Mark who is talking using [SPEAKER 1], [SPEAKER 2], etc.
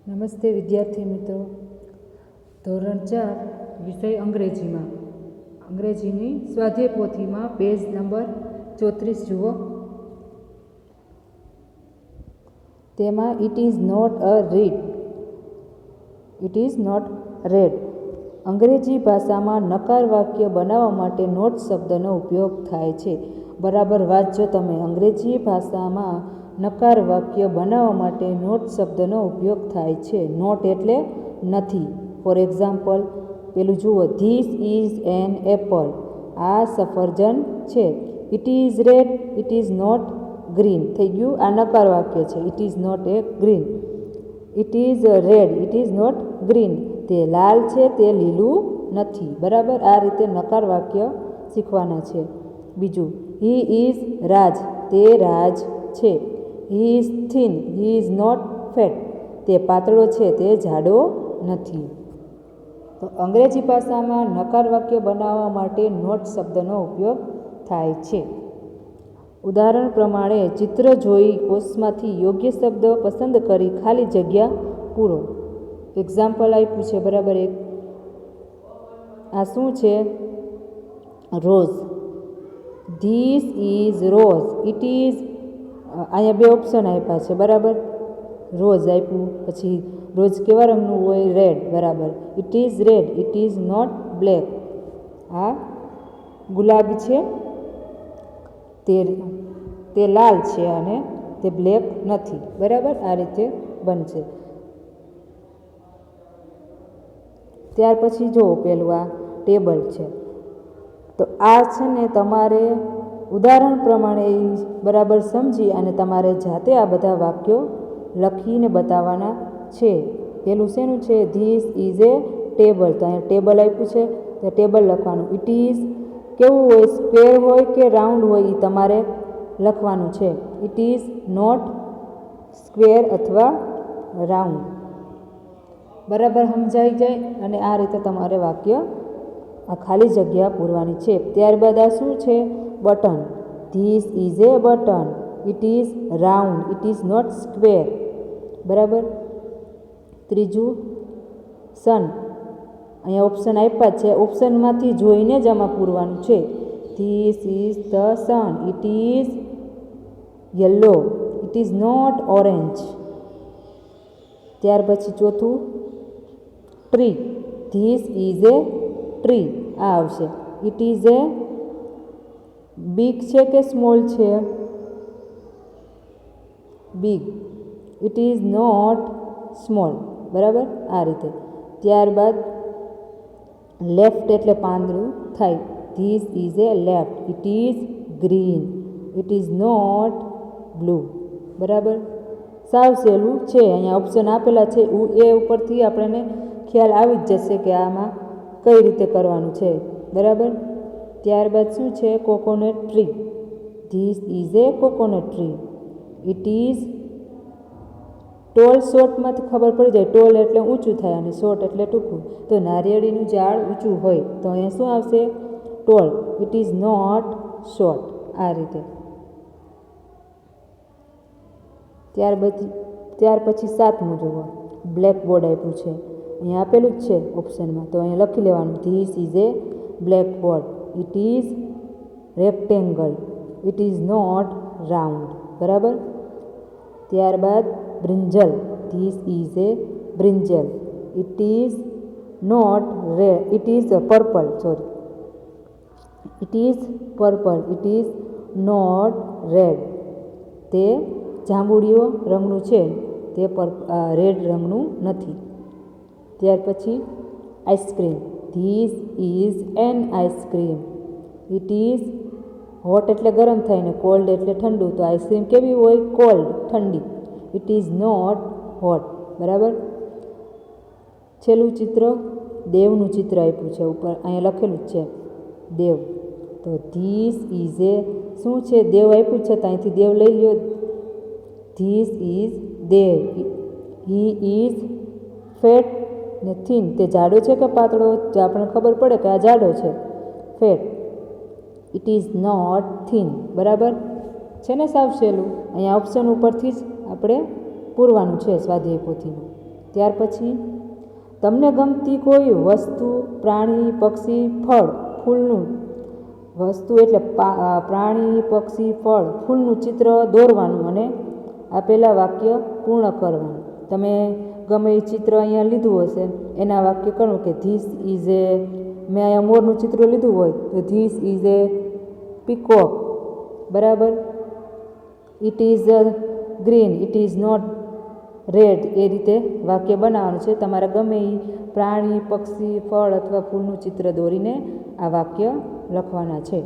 [SPEAKER 1] નમસ્તે વિદ્યાર્થી મિત્રો. ધોરણ 4 વિષય અંગ્રેજીની સ્વાધ્યાય પોથીમાં પેજ નંબર 34 જુઓ. તેમાં it is not a read, it is not red. અંગ્રેજી ભાષામાં નકાર વાક્ય બનાવવા માટે નોટ શબ્દનો ઉપયોગ થાય છે. બરાબર વાંચજો તમે. અંગ્રેજી ભાષામાં નકાર વાક્ય બનાવવા માટે નોટ શબ્દનો ઉપયોગ થાય છે. નોટ એટલે નથી. ફોર એક્ઝામ્પલ, પેલું જુઓ, ધીસ ઇઝ એન એપલ. આ સફરજન છે. It is red, it is not green. થઈ ગયું, આ નકાર વાક્ય છે. It is not a green. It is red, it is not green. તે લાલ છે, તે લીલું નથી. બરાબર, આ રીતે નકાર વાક્ય શીખવાના છે. બીજું, હી ઇઝ રાજ. તે રાજ છે. He is thin, he is not fat. તે પાતળો છે, તે જાડો નથી. તો અંગ્રેજી ભાષામાં નકાર વાક્ય બનાવવા માટે નોટ શબ્દનો ઉપયોગ થાય છે. ઉદાહરણ પ્રમાણે ચિત્ર જોઈ કોષમાંથી યોગ્ય શબ્દ પસંદ કરી ખાલી જગ્યા પૂરો. એક્ઝામ્પલ આપ્યું છે. બરાબર, એક આ શું છે? Rose. This is rose. It is, અહીંયા બે ઓપ્શન આપ્યા છે. બરાબર, રોઝ આપ્યું, પછી રોઝ કેવા રંગનું હોય? રેડ. બરાબર, it is red, it is not black. આ ગુલાબ છે, તે લાલ છે અને તે બ્લેક નથી. બરાબર, આ રીતે બનશે. ત્યાર પછી જો પેલું આ ટેબલ છે. તો આ છે ને તમારે ઉદાહરણ પ્રમાણે બરાબર સમજી અને તમારે જાતે આ બધા વાક્યો લખીને બતાવવાના છે. પેલું શેનું છે? This is A table. તો અહીંયા ટેબલ આપ્યું છે, તો ટેબલ લખવાનું. ઇટ ઇઝ કેવું હોય? સ્ક્વેર હોય કે રાઉન્ડ હોય એ તમારે લખવાનું છે. ઇટ ઇઝ નોટ સ્ક્વેર અથવા રાઉન્ડ. બરાબર સમજાઈ જાય. અને આ રીતે તમારે વાક્ય આ ખાલી જગ્યા પૂરવાની છે. ત્યારબાદ આ શું છે? Button. This is A button. It is round, it is naught square. બરાબર. ત્રીજું, સન. અહીંયા ઓપ્શન આપ્યા છે, ઓપ્શનમાંથી જોઈને જ આમાં પૂરવાનું છે. This is the sun. It is yellow, it is not orange. ત્યાર પછી ચોથું, tree. This is a tree. આ આવશે. ઇટ ઇઝ એ બિગ છે કે સ્મોલ છે? Big. It is not small. બરાબર, આ રીતે. ત્યારબાદ લેફ્ટ એટલે પાંદડું થાય. This is a left. It is green. It is not blue. બરાબર, સાવ સહેલું છે. અહીંયા ઓપ્શન આપેલા છે, એ ઉપરથી આપણને ખ્યાલ આવી જ જશે કે આમાં કઈ રીતે કરવાનું છે. બરાબર. ત્યારબાદ શું છે? Coconut tree. This is a coconut tree. It is tall. શોર્ટમાંથી ખબર પડી જાય. ટોલ એટલે ઊંચું થાય અને શોર્ટ એટલે ટૂંકું. તો નારિયેળીનું ઝાડ ઊંચું હોય તો અહીંયા શું આવશે? Tall. It is not short. આ રીતે. ત્યાર પછી સાતમું જુઓ, બ્લેકબોર્ડ આપ્યું છે. અહીંયા આપેલું જ છે ઓપ્શનમાં, તો અહીંયા લખી લેવાનું. This is a blackboard. It is rectangle. It is not round. બરાબર. ત્યારબાદ brinjal. This is a brinjal. It is not red. It is purple. Sorry, it is purple. It is not red. તે જાંબુડિયો રંગનું છે, તે red રંગનું નથી. ત્યાર પછી ice cream. This is an ice cream. It is hot એટલે ગરમ થાય ને કોલ્ડ એટલે ઠંડુ. તો આઈસ્ક્રીમ કેવી હોય? કોલ્ડ, ઠંડી. It is not hot. બરાબર. છેલ્લું ચિત્ર, દેવનું ચિત્ર આપ્યું છે ઉપર, અહીંયા લખેલું જ છે દેવ. તો ધીસ ઇઝ એ શું છે? દેવ આપ્યું છે, તો અહીંથી દેવ લઈ લ્યો. This is Dev. He is fat ને થીન. તે જાડો છે કે પાતળો? તો આપણને ખબર પડે કે આ જાડો છે, fat. It is not thin. બરાબર છે ને? સાવ સહેલું. અહીંયા ઓપ્શન ઉપરથી જ આપણે પૂરવાનું છે સ્વાધ્યાય પોથીનું. ત્યાર પછી તમને ગમતી કોઈ વસ્તુ, પ્રાણી, પક્ષી, ફળ, ફૂલનું વસ્તુ એટલે પ્રાણી, પક્ષી, ફળ, ફૂલનું ચિત્ર દોરવાનું અને આપેલા વાક્ય પૂર્ણ કરવાનું. તમે ગમે એ ચિત્ર અહીંયા લીધું હશે એના વાક્ય કરવું કે ધીસ ઇઝ એ, મેં અહીંયા મોરનું ચિત્ર લીધું હોય તો ધીસ ઇઝ એ પીકોક, બરાબર. It is green, it is not red, એ રીતે વાક્ય બનાવવાનું છે. તમારે ગમે એ પ્રાણી, પક્ષી, ફળ અથવા ફૂલનું ચિત્ર દોરીને આ વાક્ય લખવાના છે.